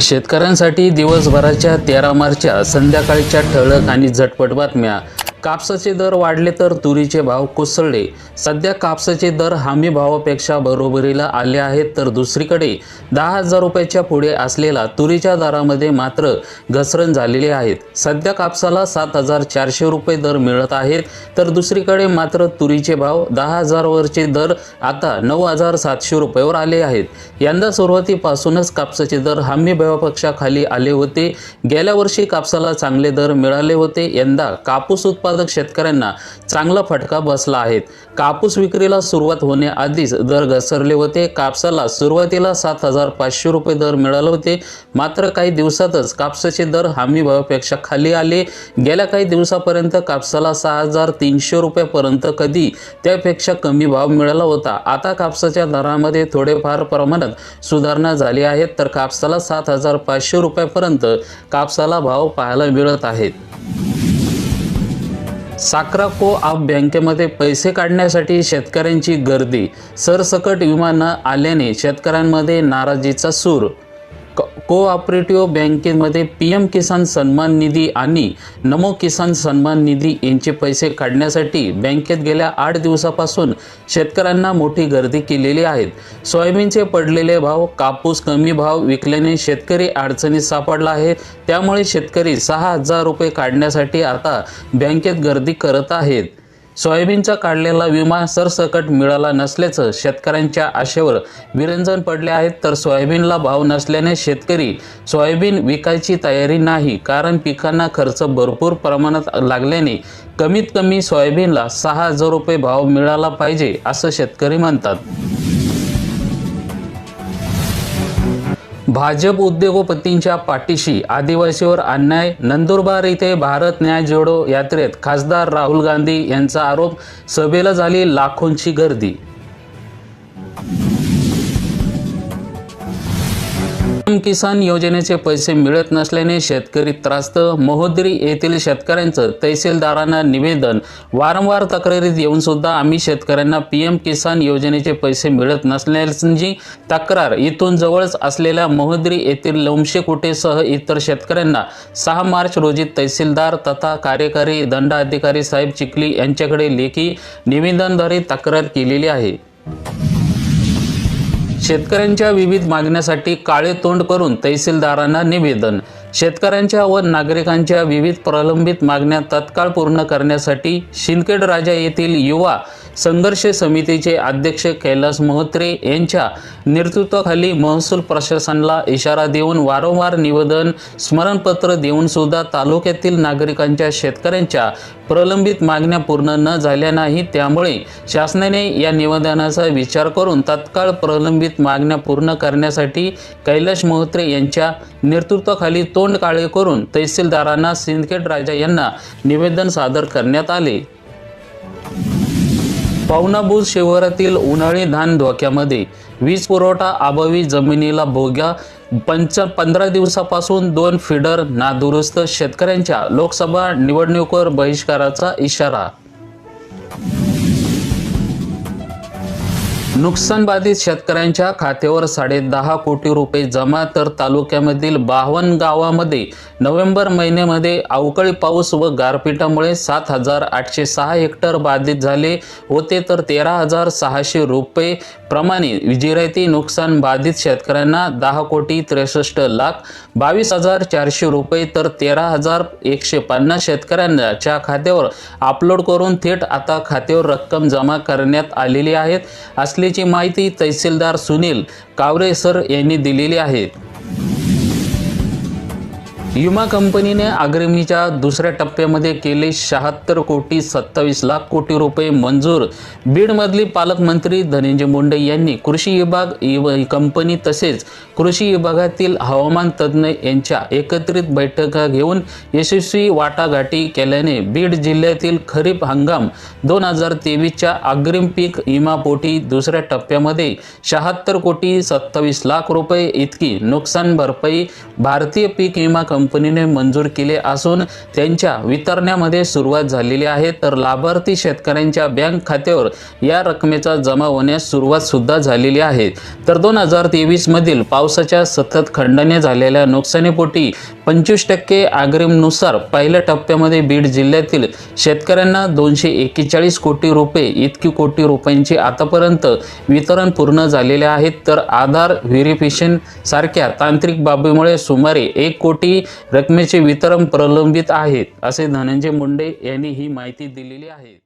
शेतकऱ्यांसाठी दिवसभराच्या 13 मार्चच्या संध्याकाळच्या ठळक आणि झटपट बातम्या। कापसाचे दर वाढले तर तुरीचे भाव कोसळले। सध्या कापसाचे दर हमी भावापेक्षा बरोबरीला आले आहेत, तर दुसरीकडे 10,000 रुपयाच्या पुढे असलेला तुरीच्या दरामध्ये मात्र घसरण झालेली आहे। सध्या कापसाला 7,400 रुपये दर मिळत आहेत, तर दुसरीकडे मात्र तुरीचे भाव 10,000 वरचे दर आता 9,700 रुपयावर आले आहेत। यंदा सुरुवातीपासूनच कापसाचे दर हमी भावापेक्षा खाली आले होते। गेल्या वर्षी कापसाला चांगले दर मिळाले होते। यंदा कापूस उत्पादक शेतकऱ्यांना चांगला फटका बसला आहे। कापूस विक्रीला सुरुवात होण्याआधीच दर घसरले होते। कापसाला सुरुवातीला 7,500 रुपये दर मिळाले होते, मात्र काही दिवसातच कापसाचे दर हमी भावापेक्षा खाली आले। गेल्या काही दिवसापर्यंत कापसाला 6,300 रुपयापर्यंत, कधी त्यापेक्षा कमी भाव मिळाला होता। आता कापसाच्या दरामध्ये थोडेफार प्रमाणात सुधारणा झाली आहे, तर कापसाला 7,500 रुपयापर्यंत कापसाला भाव पाहायला मिळत आहेत। साखरा को-ऑप बँकेमध्ये पैसे काढण्यासाठी शेतकऱ्यांची गर्दी। सरसकट विमा न आल्याने शेतकऱ्यांमध्ये नाराजीचा सूर। कोऑपरेटिव्ह बँकेमध्ये पीएम किसान सन्मान निधी आणि नमो किसान सन्मान निधी यांचे पैसे काढण्यासाठी बँकेत गेल्या 8 दिवसापासून शेतकऱ्यांना मोठी गर्दी केलेली आहे। सोयाबीनचे पडलेले भाव, कापूस कमी भाव विकल्याने शेतकरी अडचणीत सापडला आहे। त्यामुळे शेतकरी 6,000 रुपये काढण्यासाठी आता बँकेत गर्दी करत आहेत। सोयाबीनचा काढलेला विमा सरसकट मिळाला नसल्याचं शेतकऱ्यांच्या आशेवर विरंजन पडले आहेत, तर सोयाबीनला भाव नसल्याने शेतकरी सोयाबीन विकायची तयारी नाही, कारण पिकांना खर्च भरपूर प्रमाणात लागल्याने कमीत कमी सोयाबीनला 6,000 रुपये भाव मिळाला पाहिजे असं शेतकरी म्हणतात। भाजप उद्योगपतींच्या पाठीशी आदिवासीवर अन्याय। नंदुरबार येथे भारत न्याय जोडो यात्रेत खासदार राहुल गांधी यांचा आरोप, सभेला झाली लाखोंची गर्दी। पीएम किसान योजनेचे पैसे मिळत नसल्याने शेतकरी त्रस्त। महोदरी येथील शेतकऱ्यांचं तहसीलदारांना निवेदन। वारंवार तक्रारीत येऊन सुद्धा आम्ही शेतकऱ्यांना पीएम किसान योजनेचे पैसे मिळत नसल्याची तक्रार इथून जवळच असलेल्या महोदरी येथील लोमशेकुटेसह इतर शेतकऱ्यांना 6 मार्च रोजी तहसीलदार तथा कार्यकारी दंडाधिकारी साहेब चिखली यांच्याकडे लेखी निवेदनाद्वारे तक्रार केलेली आहे। शेतकऱ्यांच्या विविध मागण्यासाठी काळे तोंड करून तहसीलदारांना निवेदन। शेतकऱ्यांच्या व नागरिकांच्या विविध प्रलंबित मागण्या तत्काळ पूर्ण करण्यासाठी सिंदखेड राजा येथील युवा संघर्ष समितीचे अध्यक्ष कैलास मोहत्रे यांच्या नेतृत्वाखाली महसूल प्रशासनाला इशारा देऊन वारंवार निवेदन स्मरणपत्र देऊन सुद्धा तालुक्यातील नागरिकांच्या शेतकऱ्यांच्या प्रलंबित मागण्या पूर्ण न झाल्या नाही। त्यामुळे शासनाने या निवेदनाचा विचार करून तत्काळ प्रलंबित मागण्या पूर्ण करण्यासाठी कैलास मोहत्रे यांच्या नेतृत्वाखाली तोंड काळे करून तहसीलदारांना सिंदखेड राजा यांना निवेदन सादर करण्यात आले। पवनापूर शिवारातील उन्हाळी धान धोक्यामध्ये, वीज पुरवठा अभावी जमिनीला भोग्या। 15 दिवसापासून 2 फीडर नादुरुस्त, शेतकऱ्यांच्या लोकसभा निवडणुकीवर बहिष्काराचा इशारा। नुकसानबाधित शेतकऱ्यांच्या खात्यावर 10.5 कोटी रुपये जमा, तर तालुक्यामधील 52 गावांमध्ये नोव्हेंबर महिन्यामध्ये अवकाळी पाऊस व गारपिटामुळे 7,806 हेक्टर बाधित झाले होते, तर 13,600 रुपये प्रमाणे जिरायती नुकसान बाधित शेतकऱ्यांना 10,63,00,000 22,400 रुपये, तर 13,150 शेतकऱ्यांच्या खात्यावर अपलोड करून थेट आता खात्यावर रक्कम जमा करण्यात आलेली आहे असल्याची माहिती तहसीलदार सुनील कावरे सर यांनी दिलेली आहे। विमा कंपनीने अग्रिमीच्या दुसऱ्या टप्प्यामध्ये केले 76,27,00,000 कोटी रुपये मंजूर। बीडमधली पालकमंत्री धनंजय मुंडे यांनी कृषी विभाग, कंपनी तसेच कृषी विभागातील हवामान तज्ज्ञ यांच्या एकत्रित बैठका घेऊन यशस्वी वाटाघाटी केल्याने बीड जिल्ह्यातील खरीप हंगाम 2023च्या अग्रिम पीक विमापोटी दुसऱ्या टप्प्यामध्ये 76,27,00,000 रुपये इतकी नुकसान भरपाई भारतीय पीक विमा कंपनी कंपनीने मंजूर केले असून त्यांच्या वितरणामध्ये सुरुवात झालेली आहे। तर लाभार्थी शेतकऱ्यांच्या बँक खात्यावर या रकमेचा जमा होण्यास सुरुवात सुद्धा झालेली आहे। तर 2023 मधील पावसाच्या सतत खंडाने झालेल्या नुकसानीपोटी 25% अग्रिमनुसार पहिल्या टप्प्यामध्ये बीड जिल्ह्यातील शेतकऱ्यांना 241 कोटी रुपये इतकी कोटी रुपयांची आतापर्यंत वितरण पूर्ण झालेले आहेत। तर आधार व्हेरिफिकेशन सारख्या तांत्रिक बाबीमुळे सुमारे 1 कोटी रकमेचे वितरण प्रलंबित आहेत, असे धनंजय मुंडे यांनी ही माहिती दिलेली आहे।